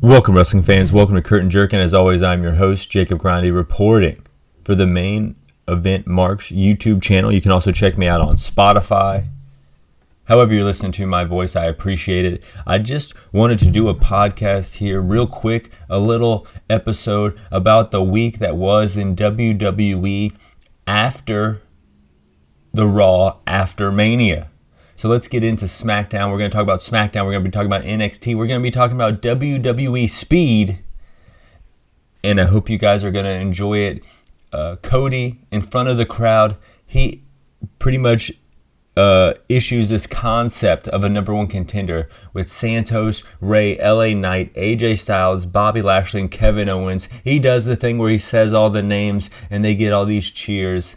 Welcome, wrestling fans. Welcome to Curtain Jerkin. As always, I'm your host, Jacob Grondy, reporting for the Main Event Marks YouTube channel. You can also check me out on Spotify. However you're listening to my voice, I appreciate it. I just wanted to do a podcast here real quick, a little episode about the week that was in WWE after the Raw, after Mania. So let's get into Smackdown. We're going to talk about Smackdown. We're going to be talking about NXT. We're going to be talking about WWE Speed. And I hope you guys are going to enjoy it. Cody, in front of the crowd, he pretty much issues this concept of a number one contender with Santos, Ray, LA Knight, AJ Styles, Bobby Lashley, and Kevin Owens. He does the thing where he says all the names and they get all these cheers.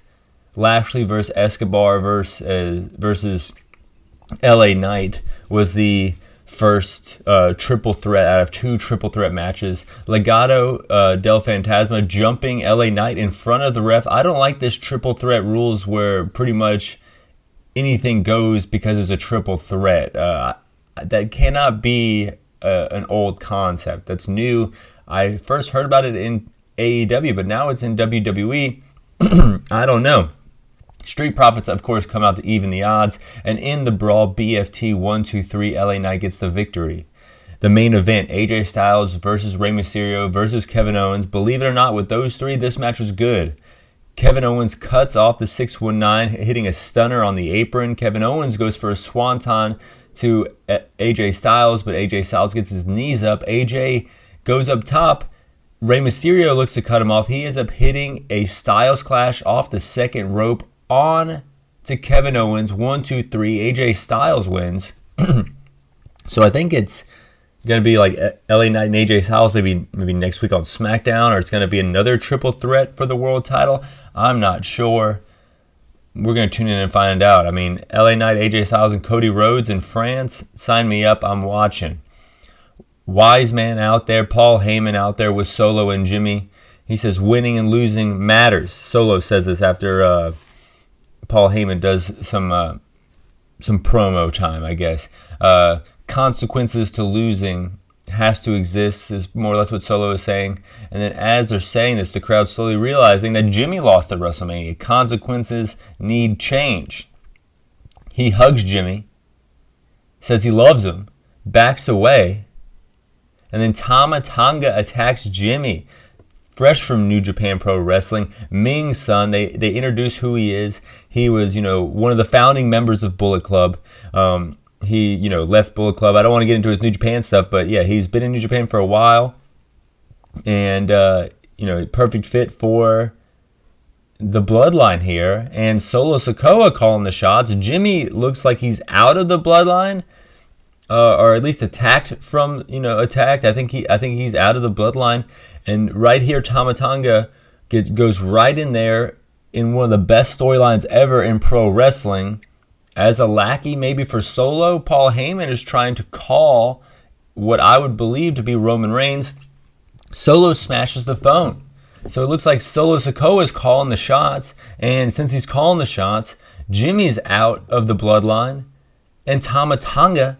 Lashley versus Escobar versus LA Knight was the first triple threat out of two triple threat matches. Legado del Fantasma jumping LA Knight in front of the ref. I don't like this triple threat rules where pretty much anything goes because it's a triple threat. That cannot be an old concept. That's new. I first heard about it in AEW, but now it's in WWE. I don't know. Street Profits, of course, come out to even the odds. And in the brawl, BFT 1-2-3, LA Knight gets the victory. The main event, AJ Styles versus Rey Mysterio versus Kevin Owens. Believe it or not, with those three, this match was good. Kevin Owens cuts off the 619, hitting a stunner on the apron. Kevin Owens goes for a swanton to AJ Styles, but AJ Styles gets his knees up. AJ goes up top. Rey Mysterio looks to cut him off. He ends up hitting a Styles Clash off the second rope on to Kevin Owens. 1-2-3. AJ Styles wins. So I think it's going to be like LA Knight and AJ Styles maybe next week on Smackdown, or it's going to be another triple threat for the world title. I'm not sure. We're going to tune in and find out. I mean, LA Knight, AJ Styles, and Cody Rhodes in France. Sign me up. I'm watching. Wise Man out there. Paul Heyman out there with Solo and Jimmy. He says winning and losing matters. Solo says this after Paul Heyman does some promo time, I guess. Consequences to losing has to exist is more or less what Solo is saying. And then as they're saying this, the crowd's slowly realizing that Jimmy lost at WrestleMania. Consequences need change. He hugs Jimmy, says he loves him, backs away, and then Tama Tonga attacks Jimmy. Fresh from New Japan Pro Wrestling, Ming's son, they introduce who he is. He was, one of the founding members of Bullet Club. He, left Bullet Club. I don't want to get into his New Japan stuff, but yeah, he's been in New Japan for a while. And, perfect fit for the bloodline here. And Solo Sikoa calling the shots. Jimmy looks like he's out of the bloodline. Or at least attacked. I think he's out of the bloodline. And right here, Tama Tonga goes right in there in one of the best storylines ever in pro wrestling. As a lackey, maybe for Solo, Paul Heyman is trying to call what I would believe to be Roman Reigns. Solo smashes the phone. So it looks like Solo Sikoa is calling the shots. And since he's calling the shots, Jimmy's out of the bloodline. And Tama Tonga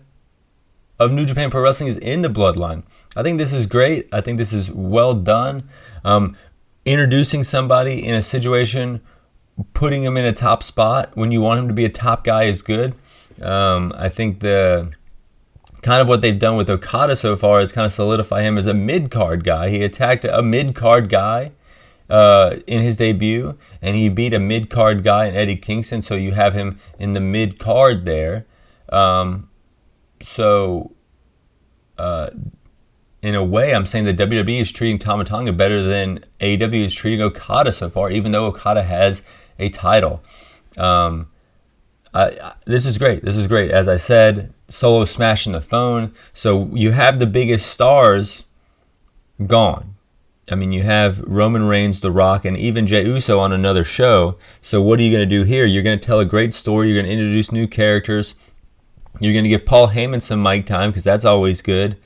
of New Japan Pro Wrestling is in the bloodline. I think this is great. I think this is well done. Introducing somebody in a situation, putting him in a top spot when you want him to be a top guy is good. I think the kind of what they've done with Okada so far is kind of solidify him as a mid-card guy. He attacked a mid-card guy in his debut, and he beat a mid-card guy in Eddie Kingston, so you have him in the mid-card there. In a way, I'm saying that WWE is treating Tama Tonga better than AEW is treating Okada so far, even though Okada has a title. This is great. This is great. As I said, Solo smashing the phone. So you have the biggest stars gone. I mean, you have Roman Reigns, The Rock, and even Jey Uso on another show. So what are you going to do here? You're going to tell a great story. You're going to introduce new characters. You're going to give Paul Heyman some mic time because that's always good.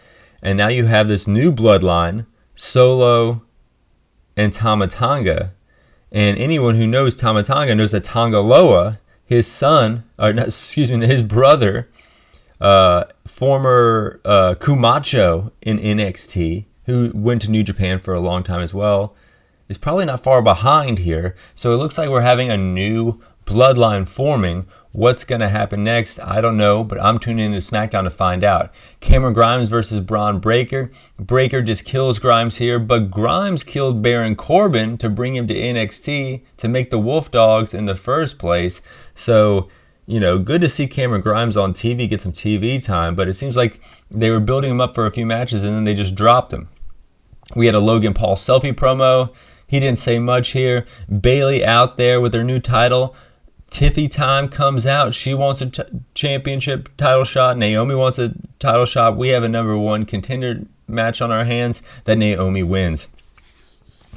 And now you have this new bloodline, Solo and Tama Tonga. And anyone who knows Tama Tonga knows that Tonga Loa, his son, his brother, former Kumacho in NXT, who went to New Japan for a long time as well, is probably not far behind here. So it looks like we're having a new bloodline forming. What's going to happen next? I don't know, but I'm tuning into Smackdown to find out. Cameron Grimes versus Braun Breaker. Breaker just kills Grimes here, but Grimes killed Baron Corbin to bring him to NXT to make the Wolf Dogs in the first place. So, good to see Cameron Grimes on TV, get some TV time, but it seems like they were building him up for a few matches and then they just dropped him. We had a Logan Paul selfie promo. He didn't say much here. Bayley out there with her new title. Tiffy time comes out. She wants a championship title shot. Naomi wants a title shot. We have a number one contender match on our hands that Naomi wins.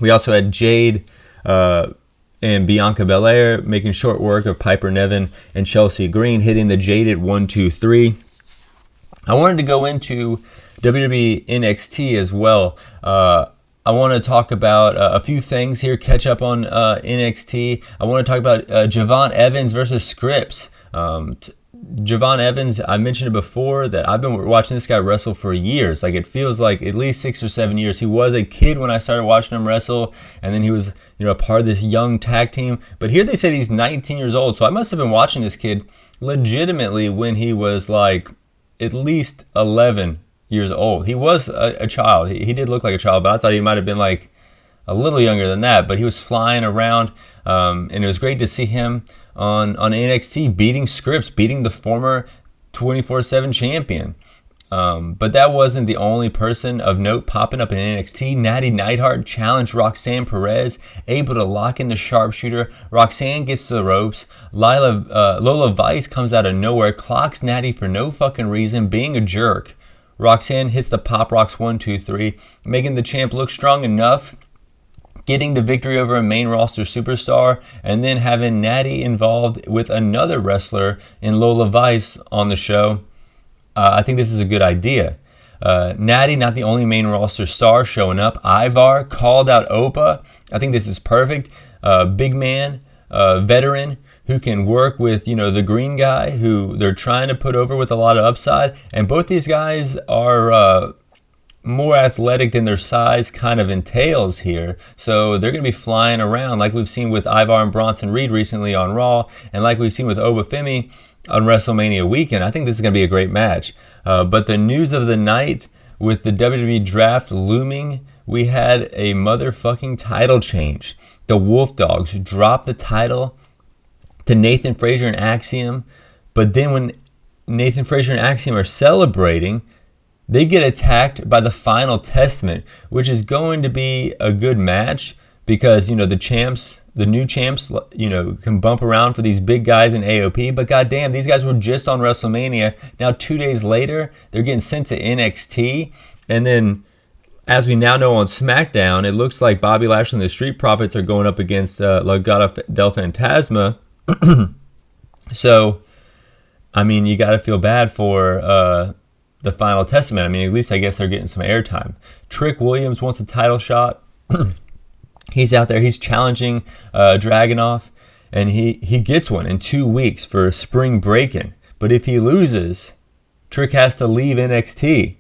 We also had Jade and Bianca Belair making short work of Piper Niven and Chelsea Green, hitting the Jaded 1-2-3. I wanted to go into WWE NXT as well. I want to talk about a few things here, catch up on NXT. I want to talk about Javon Evans versus Scripps. Javon Evans, I mentioned it before that I've been watching this guy wrestle for years. Like, it feels like at least 6 or 7 years. He was a kid when I started watching him wrestle, and then he was, a part of this young tag team. But here they said he's 19 years old, so I must have been watching this kid legitimately when he was like at least 11 years old. He was a child. He did look like a child, but I thought he might have been like a little younger than that. But he was flying around, and it was great to see him on NXT beating Scripps, beating the former 24/7 champion. But that wasn't the only person of note popping up in NXT. Natty Neidhart challenged Roxanne Perez, able to lock in the sharpshooter. Roxanne gets to the ropes. Lola Vice comes out of nowhere, clocks Natty for no fucking reason, being a jerk. Roxanne hits the Pop Rocks 1-2-3, making the champ look strong enough, getting the victory over a main roster superstar, and then having Natty involved with another wrestler in Lola Vice on the show. I think this is a good idea. Natty, not the only main roster star showing up. Ivar called out Opa. I think this is perfect. Big man, veteran, who can work with, the green guy who they're trying to put over with a lot of upside. And both these guys are more athletic than their size kind of entails here. So they're going to be flying around like we've seen with Ivar and Bronson Reed recently on Raw, and like we've seen with Obafemi on WrestleMania weekend. I think this is going to be a great match. But the news of the night with the WWE draft looming, we had a motherfucking title change. The Wolf Dogs dropped the title to Nathan Frazier and Axiom, but then when Nathan Frazier and Axiom are celebrating, they get attacked by the Final Testament, which is going to be a good match because, the new champs, can bump around for these big guys in AOP, but goddamn, these guys were just on WrestleMania. Now 2 days later, they're getting sent to NXT, and then as we now know on SmackDown, it looks like Bobby Lashley and the Street Profits are going up against Legado del Fantasma. So, you got to feel bad for the Final Testament. At least I guess they're getting some airtime. Trick Williams wants a title shot. He's out there. He's challenging Dragunov, and he gets one in 2 weeks for spring break-in. But if he loses, Trick has to leave NXT.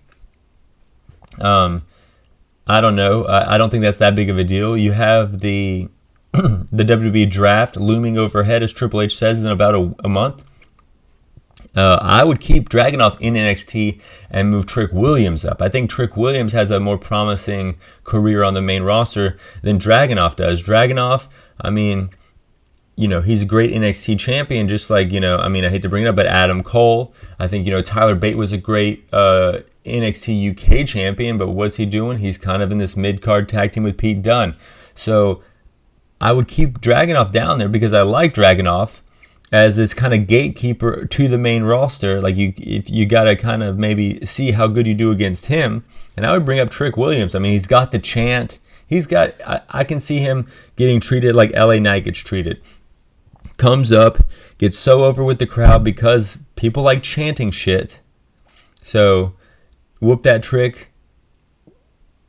I don't know. I don't think that's that big of a deal. You have the WWE draft looming overhead, as Triple H says, in about a month. I would keep Dragunov in NXT and move Trick Williams up. I think Trick Williams has a more promising career on the main roster than Dragunov does. Dragunov, he's a great NXT champion, just like, I hate to bring it up, but Adam Cole. I think, Tyler Bate was a great NXT UK champion, but what's he doing? He's kind of in this mid-card tag team with Pete Dunne. So I would keep Dragunov down there because I like Dragunov as this kind of gatekeeper to the main roster. Like, you got to kind of maybe see how good you do against him. And I would bring up Trick Williams. He's got the chant. I can see him getting treated like LA Knight gets treated. Comes up, gets so over with the crowd because people like chanting shit. So whoop that Trick.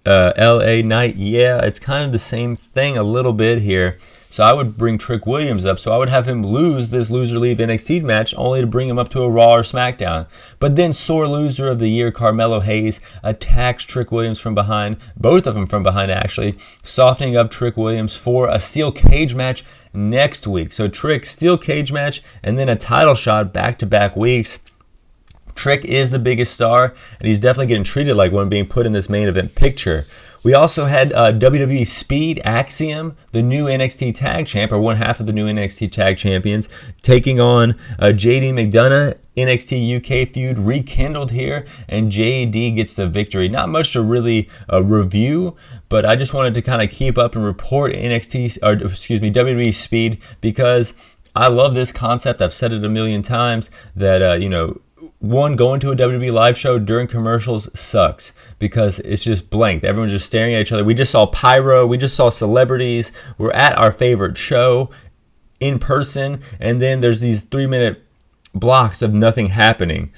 LA Knight, yeah, it's kind of the same thing a little bit here. So I would bring Trick Williams up. So I would have him lose this loser leave NXT match only to bring him up to a Raw or SmackDown. But then sore loser of the year, Carmelo Hayes, attacks Trick Williams from behind, both of them from behind actually, softening up Trick Williams for a steel cage match next week. So Trick, steel cage match, and then a title shot back-to-back weeks. Trick is the biggest star, and he's definitely getting treated like one being put in this main event picture. We also had WWE Speed Axiom, the new NXT Tag Champ, or one half of the new NXT Tag Champions, taking on JD McDonough. NXT UK feud rekindled here, and JD gets the victory. Not much to really review, but I just wanted to kind of keep up and report WWE Speed, because I love this concept. I've said it a million times that one, going to a WWE live show during commercials sucks because it's just blank. Everyone's just staring at each other. We just saw pyro. We just saw celebrities. We're at our favorite show in person, and then there's these 3-minute blocks of nothing happening.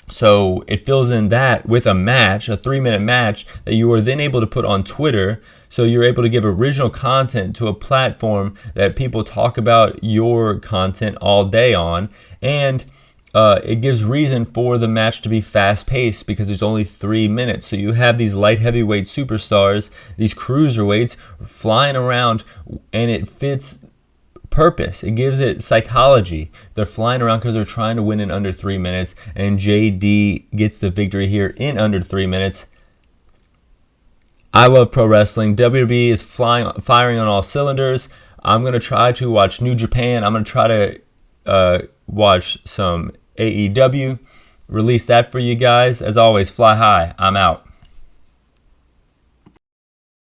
So it fills in that with a match, a 3-minute match that you are then able to put on Twitter. So you're able to give original content to a platform that people talk about your content all day on, and it gives reason for the match to be fast-paced because there's only 3 minutes. So you have these light heavyweight superstars, these cruiserweights flying around, and it fits purpose. It gives it psychology. They're flying around because they're trying to win in under 3 minutes, and JD gets the victory here in under 3 minutes. I love pro wrestling. WWE is firing on all cylinders. I'm going to try to watch New Japan. I'm going to try to watch some AEW, release that for you guys. As always, fly high. I'm out.